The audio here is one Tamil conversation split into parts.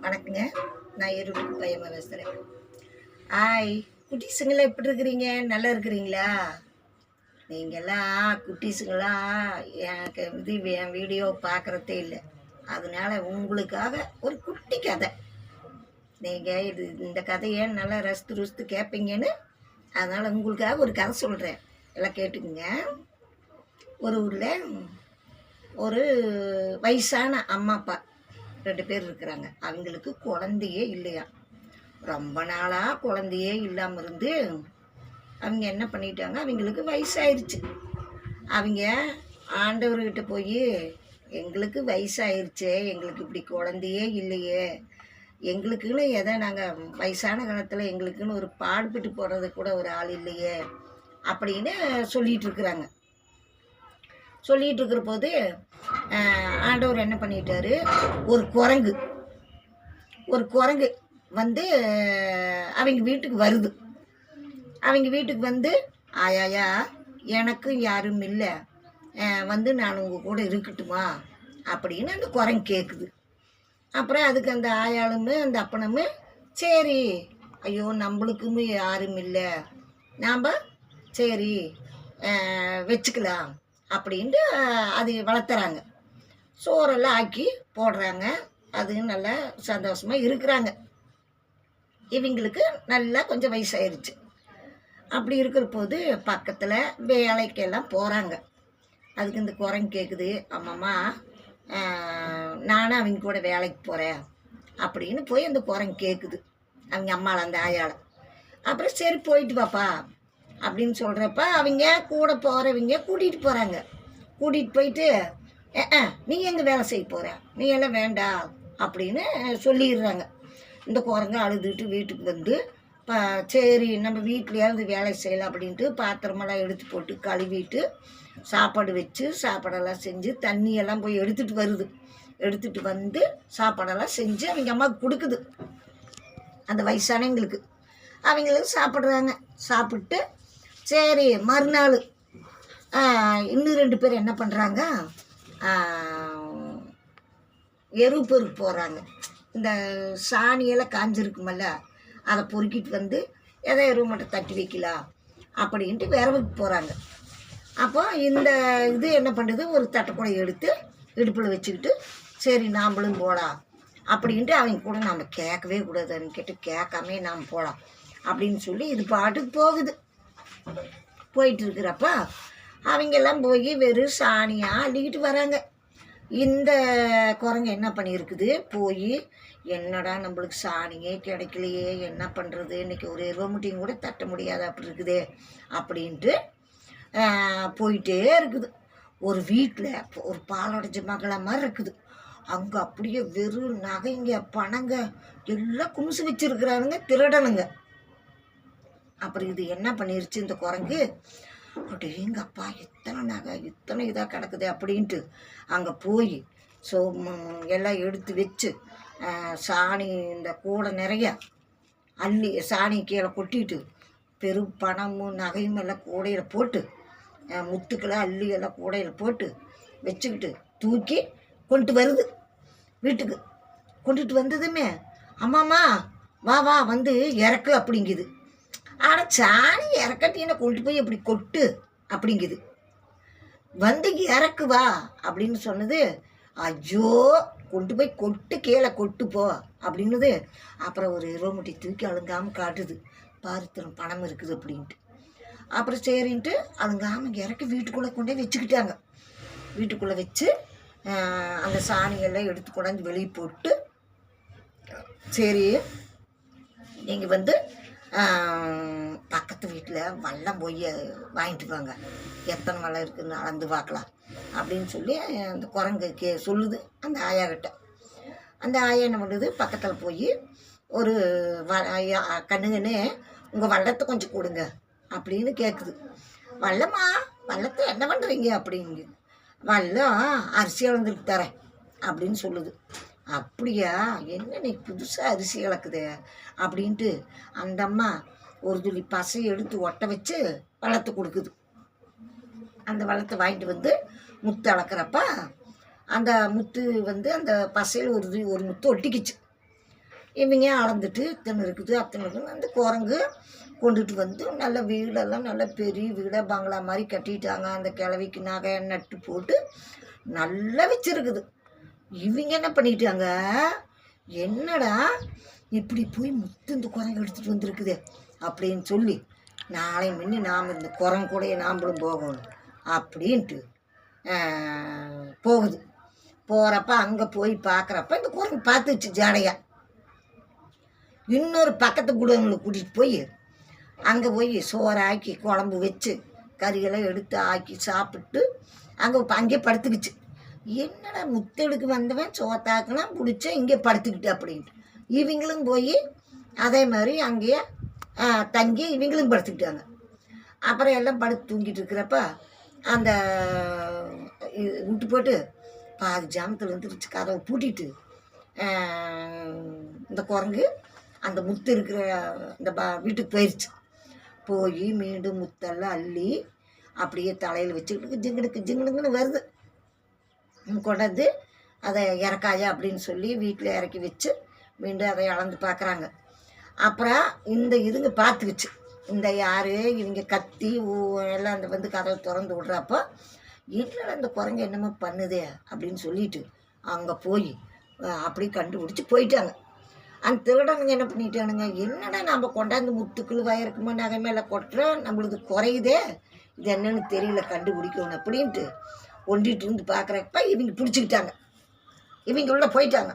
வணக்கங்க. நான் ஈரோட்டுக்கு பையமா பேசுகிறேன். ஆய், குட்டீஸுங்களாம் எப்படி இருக்கிறீங்க? நல்லா இருக்கிறீங்களா? நீங்கள்லாம் குட்டீஸுங்களாம் எனக்கு என் வீடியோ பார்க்குறதே இல்லை. அதனால உங்களுக்காக ஒரு குட்டி கதை. நீங்கள் இந்த கதையை நல்லா ரசித்து ருசித்து கேட்பீங்கன்னு அதனால் உங்களுக்காக ஒரு கதை சொல்கிறேன். எல்லாம் கேட்டுக்குங்க. ஒரு ஊரில் ஒரு வயசான அம்மா அப்பா 2 பேர் இருக்கிறாங்க. அவங்களுக்கு குழந்தையே இல்லையா. ரொம்ப நாளாக குழந்தையே இல்லாமல் இருந்து அவங்க என்ன பண்ணிட்டாங்க, அவங்களுக்கு வயசாயிருச்சு. அவங்க ஆண்டவர்கிட்ட போய், எங்களுக்கு வயசாயிருச்சே, எங்களுக்கு இப்படி குழந்தையே இல்லையே, எங்களுக்குன்னு எதை நாங்கள் வயசான காலத்தில் எங்களுக்குன்னு ஒரு பாடுபட்டு போடுறது கூட ஒரு ஆள் இல்லையே அப்படின்னு சொல்லிகிட்டு இருக்கிறாங்க. சொல்லிகிட்டு இருக்கிற போது ஆண்டவர் என்ன பண்ணிட்டாரு, ஒரு குரங்கு வந்து அவங்க வீட்டுக்கு வருது. அவங்க வீட்டுக்கு வந்து, ஆயாயா எனக்கும் யாரும் இல்லை, வந்து நான் உங்கள் கூட இருக்கட்டுமா அப்படின்னு அந்த குரங்கு கேட்குது. அப்புறம் அதுக்கு அந்த ஆயாளுமே அந்த அப்பனுமே, சரி ஐயோ நம்மளுக்கும் யாரும் இல்லை, நாம் சரி வச்சுக்கலாம் அப்படின்ட்டு அது வளர்த்துறாங்க. சோறெல்லாம் ஆக்கி போடுறாங்க. அது நல்லா சந்தோஷமாக இருக்கிறாங்க. இவங்களுக்கு நல்லா கொஞ்சம் வயசாயிருச்சு. அப்படி இருக்கிற போது பக்கத்தில் வேலைக்கெல்லாம் போகிறாங்க. அதுக்கு இந்த குரங்கு கேட்குது, அம்மாம்மா நானும் அவங்க கூட வேலைக்கு போகிறேன் அப்படின்னு போய் அந்த குரங்கு கேட்குது அவங்க அம்மாவில், அந்த ஆயால். அப்புறம் சரி போயிட்டு வாப்பா அப்படின்னு சொல்கிறப்ப அவங்க கூட போகிறவங்க கூட்டிகிட்டு போகிறாங்க. கூட்டிகிட்டு போயிட்டு, நீ எங்கே வேலை செய்ய போகிற, நீ எல்லாம் வேண்டாம் அப்படின்னு சொல்லிடுறாங்க. இந்த குரங்கு அழுதுட்டு வீட்டுக்கு வந்து, சரி நம்ம வீட்லையாவது வேலை செய்யலாம் அப்படின்ட்டு பாத்திரமெல்லாம் எடுத்து போட்டு கழுவிட்டு சாப்பாடு வச்சு சாப்பாடெல்லாம் செஞ்சு தண்ணியெல்லாம் போய் எடுத்துகிட்டு வருது. எடுத்துகிட்டு வந்து சாப்பாடெல்லாம் செஞ்சு அவங்க அம்மாவுக்கு கொடுக்குது, அந்த வயசானவங்களுக்கு. அவங்களுக்கு சாப்பிட்றாங்க. சாப்பிட்டு சரி மறுநாள் இன்னும் 2 பேர் என்ன பண்ணுறாங்க, எருவு பொறுக்கு போகிறாங்க. இந்த சாணியெல்லாம் காஞ்சிருக்குமல்ல, அதை பொறுக்கிட்டு வந்து எதோ எருவு மட்டும் தட்டி வைக்கலாம் அப்படின்ட்டு விரவுக்கு போகிறாங்க. அப்போ இந்த இது என்ன பண்ணுறது, ஒரு தட்டைக்குடையை எடுத்து இடுப்பில் வச்சுக்கிட்டு, சரி நாம்ளும் போகலாம் அப்படின்ட்டு அவங்க கூட நாம் கேட்கவே கூடாதுன்னு கேட்டு கேட்காமே நாம் போகலாம் அப்படின்னு சொல்லி இது பாட்டுக்கு போகுது. போயிட்டு இருக்கிறப்ப அவங்கெல்லாம் போய் வெறும் சாணியாக அள்ளிக்கிட்டு வராங்க. இந்த குரங்கு என்ன பண்ணியிருக்குது, போய் என்னடா நம்மளுக்கு சாணியே கிடைக்கலையே, என்ன பண்ணுறது, இன்றைக்கி ஒரு எருவமுட்டியும் கூட தட்ட முடியாது அப்படி இருக்குதே அப்படின்ட்டு போயிட்டே இருக்குது. ஒரு வீட்டில் ஒரு பாலடைஞ்ச மகளை மாதிரி இருக்குது. அங்கே அப்படியே வெறும் நகைங்க பணங்க எல்லாம் குமிசு வச்சுருக்கிறானுங்க திருடனுங்க. அப்புறம் இது என்ன பண்ணிருச்சு இந்த குரங்கு, அப்படிங்கப்பா இத்தனை நகை இத்தனை இதாக கிடக்குது அப்படின்ட்டு அங்கே போய் எல்லாம் எடுத்து வச்சு சாணி இந்த கூடை நிறைய அள்ளி சாணி கீழே கொட்டிட்டு பெரும் பணமும் நகையும் எல்லாம் கூடையில் போட்டு முத்துக்களை அள்ளி எல்லாம் கூடையில் போட்டு வச்சுக்கிட்டு தூக்கி கொண்டு வருது வீட்டுக்கு. கொண்டுட்டு வந்ததுமே, அம்மாம்மா வா வா வந்து இறக்கு அப்படிங்குது. ஆனால் சாணி இறக்கட்டின கொண்டு போய் அப்படி கொட்டு அப்படிங்குது. வந்து இறக்கு வா அப்படின்னு சொன்னது, ஐயோ கொண்டு போய் கொட்டு கீழே கொட்டு போ அப்படின்னுது. அப்புறம் ஒரு எருவமுட்டி தூக்கி அழுங்காமல் காட்டுது, பாருத்தரும் பணம் இருக்குது அப்படின்ட்டு. அப்புறம் சரின்ட்டு அழுங்காமல் இறக்கி வீட்டுக்குள்ளே கொண்டே வச்சுக்கிட்டாங்க. வீட்டுக்குள்ளே வச்சு அந்த சாணியெல்லாம் எடுத்து கொண்டாந்து வெளியே போட்டு, சரி நீங்கள் வந்து பக்கத்து வீட்டில் வல்லம் போய் வாங்கிட்டு வாங்க, எத்தனை வல்லம் இருக்குதுன்னு அளந்து பார்க்கலாம் அப்படின்னு சொல்லி அந்த குரங்கு சொல்லுது அந்த ஆயாக்கிட்ட. அந்த ஆயா என்ன பண்ணுது, பக்கத்தில் போய் ஒரு கண்ணுங்கன்னு உங்கள் வல்லத்தை கொஞ்சம் கொடுங்க அப்படின்னு கேட்குது. வல்லம்மா வல்லத்தை என்ன பண்ணுறீங்க அப்படிங்க. வல்லம் அரிசி அளந்துட்டு தரேன் அப்படின்னு சொல்லுது. அப்படியா, என்ன நீ புதுசாக அரிசி இழக்குது அப்படின்ட்டு அந்த அம்மா ஒரு துளி பசையை எடுத்து ஒட்ட வச்சு வளர்த்து கொடுக்குது. அந்த வளத்தை வாங்கிட்டு வந்து முத்து அளக்கிறப்ப அந்த முத்து வந்து அந்த பசையில் ஒரு முத்து ஒட்டிக்கிச்சு. இவங்க அளந்துட்டு இத்தனை இருக்குது அத்தனை இருக்குது. அந்த குரங்கு கொண்டுட்டு வந்து நல்ல வீடெல்லாம் நல்ல பெரிய வீடாக பங்களா மாதிரி கட்டிட்டாங்க. அந்த கிழவிக்கு நகை நட்டு போட்டு நல்லா வச்சுருக்குது. இவங்க என்ன பண்ணிட்டாங்க, என்னடா இப்படி போய் முத்து இந்த குரங்கு எடுத்துகிட்டு வந்திருக்குது அப்படின்னு சொல்லி நாளை முன்னே நாம் இந்த குரங்கு கூடயே நாம்பளும் போகணும் அப்படின்ட்டு போகுது. போகிறப்ப அங்கே போய் பார்க்குறப்ப இந்த குரங்கு பார்த்துச்சு ஜாடையாக. இன்னொரு பக்கத்து குடங்களை கூட்டிகிட்டு போய் அங்கே போய் சோறு ஆக்கி குழம்பு வச்சு கறியெல்லாம் எடுத்து ஆக்கி சாப்பிட்டு அங்கே படுத்துக்குச்சு. என்னடா முத்தெடுக்கு வந்தவன் சோத்தாக்குனா பிடிச்ச இங்கே படுத்துக்கிட்டு அப்படின்ட்டு இவங்களும் போய் அதே மாதிரி அங்கேயே தங்கி இவங்களும் படுத்துக்கிட்டாங்க. அப்புறம் எல்லாம் படுத்து தூங்கிட்டு இருக்கிறப்ப அந்த விட்டு போட்டு பாதி ஜாமத்தில் வந்துருச்சு. கதவை பூட்டிட்டு இந்த குரங்கு அந்த முத்து இருக்கிற இந்த வீட்டுக்கு போயிடுச்சு. போய் மீண்டும் முத்தெல்லாம் அள்ளி அப்படியே தலையில் வச்சுக்கிட்டு ஜிங்குனுக்குன்னு வருது. கொண்டாந்து அதை இறக்காயா அப்படின்னு சொல்லி வீட்டில் இறக்கி வச்சு மீண்டும் அதை அளந்து பார்க்குறாங்க. அப்புறம் இந்த இதுங்க பார்த்துக்குச்சு, இந்த யார் இவங்க கத்தி எல்லாம் அந்த வந்து கதவை திறந்து விட்றப்போ என்னடா இந்த குரங்கு என்னமோ பண்ணுதே அப்படின்னு சொல்லிட்டு அங்கே போய் அப்படி கண்டுபிடிச்சி போயிட்டாங்க. அந்த திருடனுங்க என்ன பண்ணிட்டானுங்க, என்னடா நம்ம கொண்டாந்து முத்துக்கள் வயருக்குமா நகை மேலே கொட்டுறோம், நம்மளுக்கு குறையுதே, இது என்னன்னு தெரியல, கண்டுபிடிக்கணும் அப்படின்ட்டு ஒண்டிகிட்டு இருந்து பார்க்குறப்ப இவங்க பிடிச்சிக்கிட்டாங்க. இவங்க உள்ளே போயிட்டாங்க.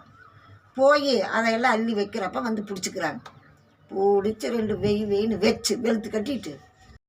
போய் அதையெல்லாம் அள்ளி வைக்கிறப்ப வந்து பிடிச்சிக்கிறாங்க. பிடிச்சி ரெண்டு வெயின்னு வச்சு வெளுத்து கட்டிட்டு